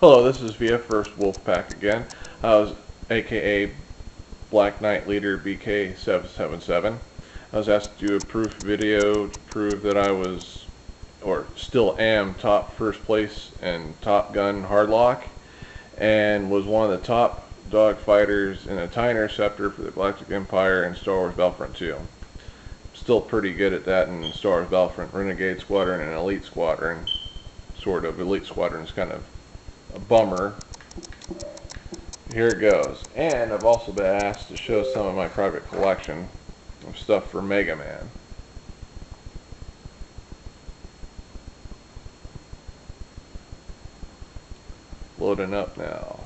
Hello, this is VF First Wolfpack again. I was aka Black Knight Leader BK777. I was asked to do a proof video to prove that I was, or still am, top first place in Top Gun Hardlock, and was one of the top dog fighters in a TIE Interceptor for the Galactic Empire in Star Wars Battlefront 2. Still pretty good at that in Star Wars Battlefront Renegade Squadron and Elite Squadron. Sort of. Elite Squadron is kind of a bummer. Here it goes. And I've also been asked to show some of my private collection of stuff for Mega Man. Loading up now.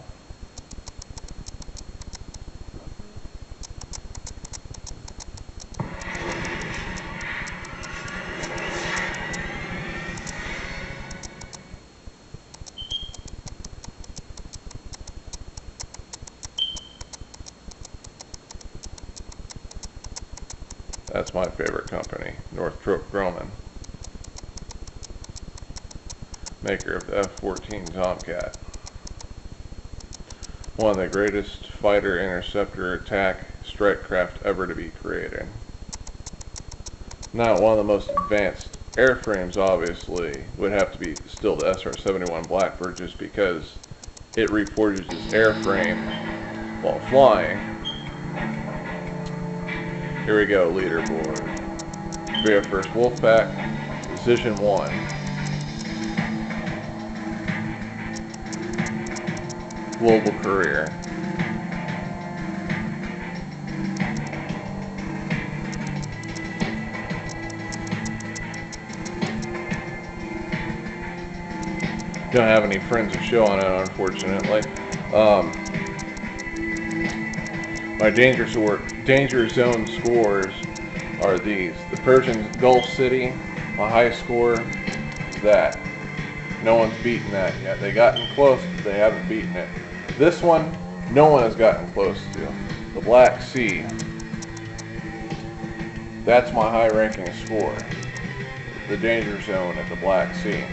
That's my favorite company, Northrop Grumman, maker of the F-14 Tomcat. One of the greatest fighter interceptor attack strike craft ever to be created. Not one of the most advanced airframes, obviously, would have to be still the SR-71 Blackbird, just because it reforges its airframe while flying. Here we go, leaderboard. Very first Wolfpack, Position 1. Global career. Don't have any friends to show on it, unfortunately. My danger zone scores are these. The Persian Gulf City, my high score, that. No one's beaten that yet. They gotten close, but they haven't beaten it. This one, no one has gotten close to. The Black Sea. That's my high ranking score. The danger zone at the Black Sea.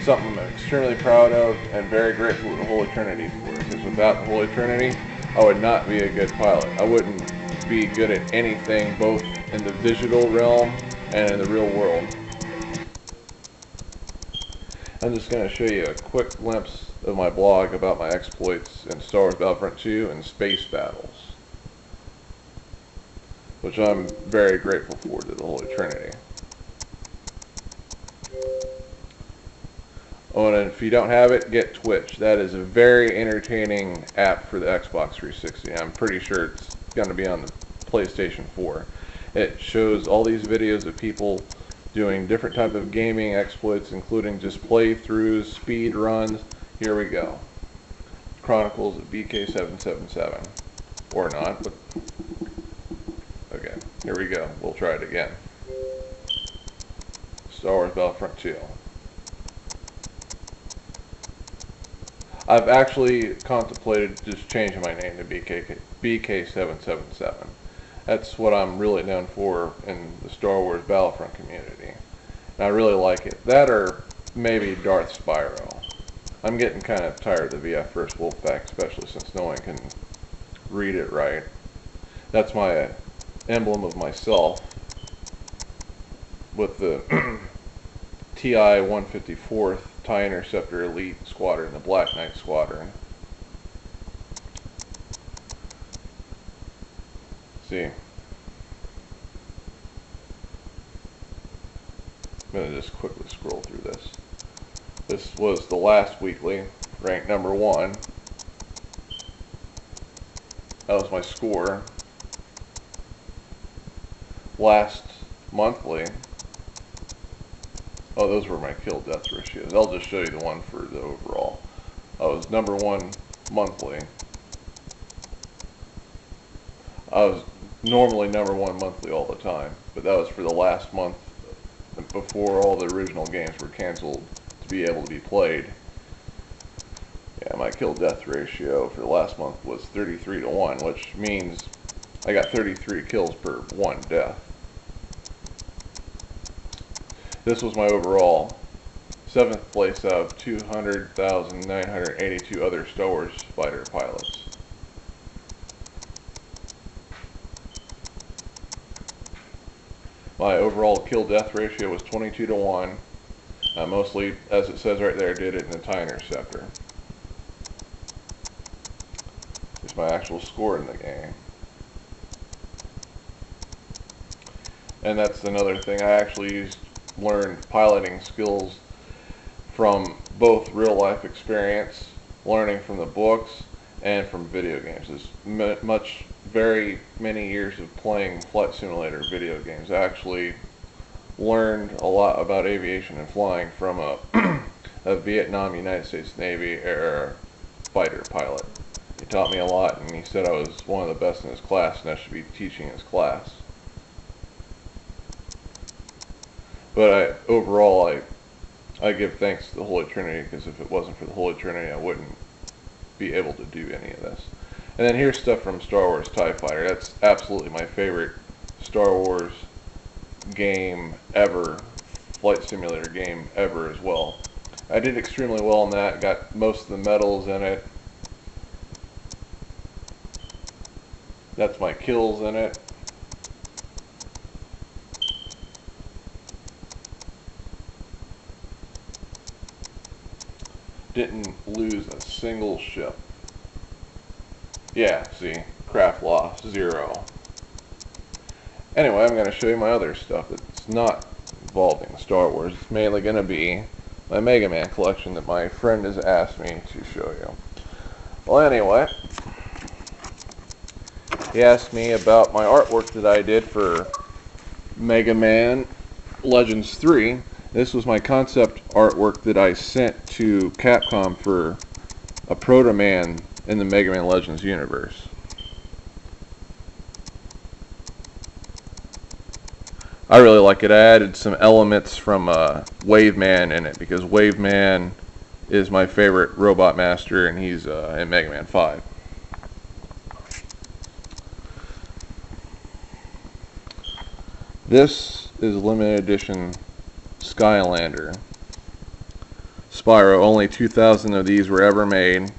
Something I'm extremely proud of and very grateful to the Holy Trinity for, because without the Holy Trinity, I would not be a good pilot. I wouldn't be good at anything, both in the digital realm and in the real world. I'm just going to show you a quick glimpse of my blog about my exploits in Star Wars Battlefront 2 and space battles, which I'm very grateful for to the Holy Trinity. Oh, and if you don't have it, get Twitch. That is a very entertaining app for the Xbox 360. I'm pretty sure it's going to be on the PlayStation 4. It shows all these videos of people doing different type of gaming exploits, including just playthroughs, speed runs. Here we go. Chronicles of BK777. Or not, but okay, here we go. We'll try it again. Star Wars Battlefront 2. I've actually contemplated just changing my name to BK777. That's what I'm really known for in the Star Wars Battlefront community. And I really like it. That or maybe Darth Spyro. I'm getting kind of tired of the VF First Wolfpack, especially since no one can read it right. That's my emblem of myself with the TI 154th TIE Interceptor Elite Squadron, the Black Knight Squadron. See, I'm going to just quickly scroll through this. This was the last weekly, ranked number 1. That was my score. Last monthly, oh, those were my kill-death ratios. I'll just show you the one for the overall. I was number 1 monthly. I was normally number 1 monthly all the time, but that was for the last month before all the original games were canceled to be able to be played. Yeah, my kill-death ratio for the last month was 33-1, which means I got 33 kills per 1 death. This was my overall 7th place out of 200,982 other Star Wars fighter pilots. My overall kill-death ratio was 22 to 1. Mostly, as it says right there, I did it in the TIE Interceptor. It's my actual score in the game. And that's another thing. I actually learned piloting skills from both real-life experience, learning from the books, and from video games. It's very many years of playing flight simulator video games. I actually learned a lot about aviation and flying from a Vietnam United States Navy era fighter pilot. He taught me a lot, and he said I was one of the best in his class, and I should be teaching his class. But overall, I give thanks to the Holy Trinity, because if it wasn't for the Holy Trinity, I wouldn't be able to do any of this. And then here's stuff from Star Wars TIE Fighter. That's absolutely my favorite Star Wars game ever, flight simulator game ever as well. I did extremely well in that, got most of the medals in it. That's my kills in it. Didn't lose a single ship. Yeah, see, craft loss, 0. Anyway, I'm going to show you my other stuff that's not involving Star Wars. It's mainly going to be my Mega Man collection that my friend has asked me to show you. Well, anyway, he asked me about my artwork that I did for Mega Man Legends 3. This was my concept artwork that I sent to Capcom for a Proto Man in the Mega Man Legends universe. I really like it. I added some elements from Wave Man in it, because Wave Man is my favorite robot master, and he's in Mega Man 5. This is a limited edition Skylander Spyro. Only 2,000 of these were ever made.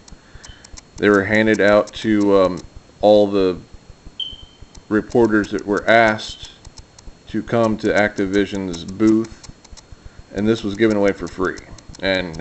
They were handed out to all the reporters that were asked to come to Activision's booth, and this was given away for free. And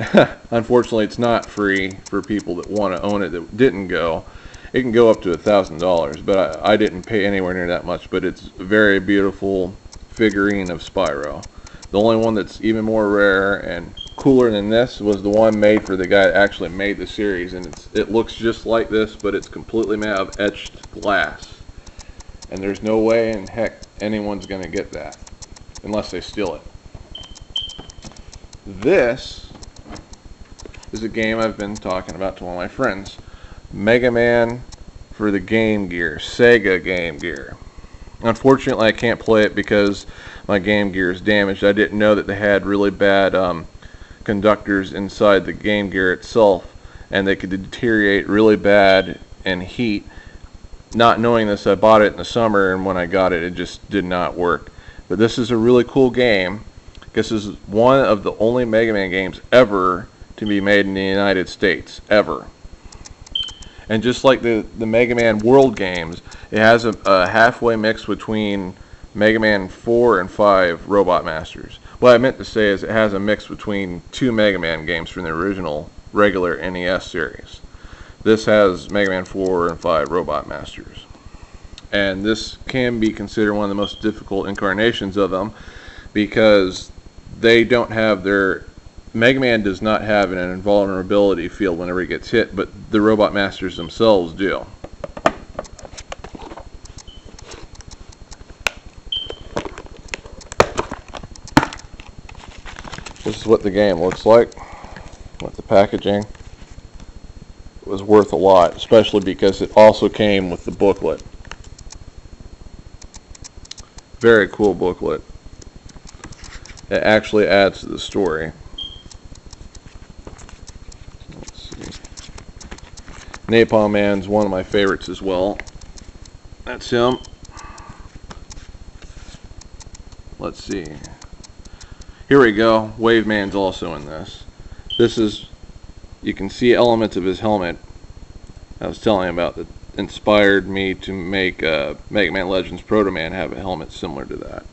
unfortunately, it's not free for people that want to own it that didn't go. It can go up to $1,000, but I didn't pay anywhere near that much. But it's a very beautiful figurine of Spyro. The only one that's even more rare and cooler than this was the one made for the guy that actually made the series, and it looks just like this, but it's completely made out of etched glass. And there's no way in heck anyone's going to get that unless they steal it. This is a game I've been talking about to one of my friends. Mega Man for the Game Gear, Sega Game Gear. Unfortunately, I can't play it because my Game Gear is damaged. I didn't know that they had really bad conductors inside the Game Gear itself, and they could deteriorate really bad in heat. Not knowing this, I bought it in the summer, and when I got it, it just did not work. But this is a really cool game. This is one of the only Mega Man games ever to be made in the United States, ever. And just like the Mega Man World games, it has a halfway mix between Mega Man 4 and 5 Robot Masters. What I meant to say is it has a mix between two Mega Man games from the original regular NES series. This has Mega Man 4 and 5 Robot Masters. And this can be considered one of the most difficult incarnations of them, because they don't have their... Mega Man does not have an invulnerability field whenever he gets hit, but the Robot Masters themselves do. This is what the game looks like with the packaging. It was worth a lot, especially because it also came with the booklet. Very cool booklet. It actually adds to the story. Let's see. Napalm Man's one of my favorites as well. That's him. Let's see. Here we go. Wave Man's also in this. This is, you can see elements of his helmet I was telling you about that inspired me to make Mega Man Legends Proto Man have a helmet similar to that.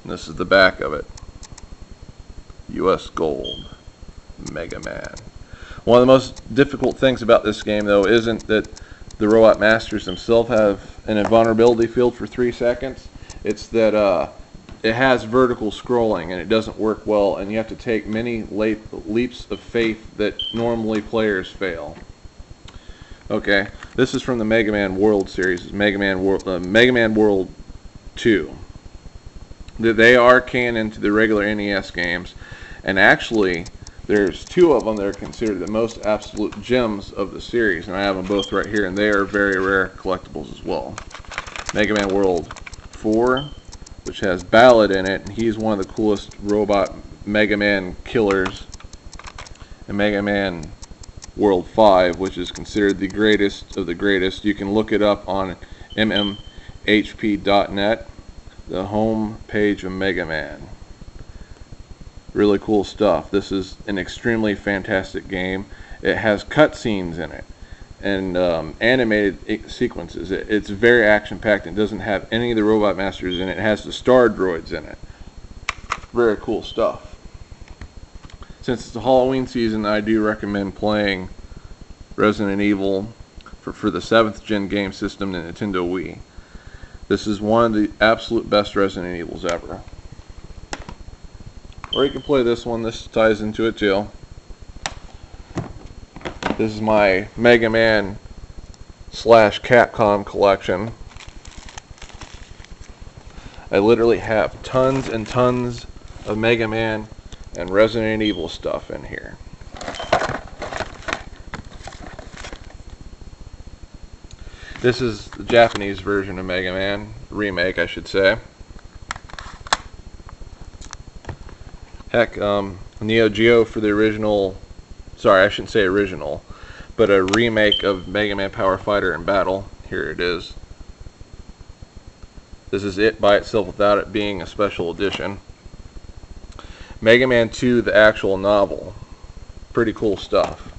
And this is the back of it. US Gold. Mega Man. One of the most difficult things about this game, though, isn't that the Robot Masters themselves have an invulnerability field for 3 seconds. It's that it has vertical scrolling and it doesn't work well, and you have to take many leaps of faith that normally players fail. Okay, this is from the Mega Man World series. It's Mega Man World 2. They are canon to the regular NES games, and actually there's 2 of them that are considered the most absolute gems of the series, and I have them both right here, and they are very rare collectibles as well. Mega Man World 4, which has Ballad in it, and he's one of the coolest robot Mega Man killers. And Mega Man World 5, which is considered the greatest of the greatest. You can look it up on mmhp.net, the home page of Mega Man. Really cool stuff. This is an extremely fantastic game. It has cutscenes in it and animated sequences. It's very action-packed and doesn't have any of the Robot Masters in it. It has the Star Droids in it. Very cool stuff. Since it's the Halloween season, I do recommend playing Resident Evil for the 7th gen game system, the Nintendo Wii. This is one of the absolute best Resident Evils ever. Or you can play this one. This ties into it too. This is my Mega Man / Capcom collection. I literally have tons and tons of Mega Man and Resident Evil stuff in here. This is the Japanese version of Mega Man, remake I should say. Heck, Neo Geo for the original, sorry, I shouldn't say original, but a remake of Mega Man Power Fighter in Battle. Here it is. This is it by itself without it being a special edition. Mega Man 2, the actual novel. Pretty cool stuff.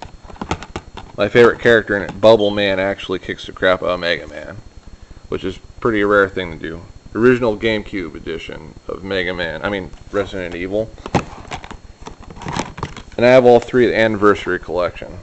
My favorite character in it, Bubble Man, actually kicks the crap out of Mega Man, which is pretty rare thing to do. Original GameCube edition of Resident Evil. And I have all 3 of the Anniversary Collection.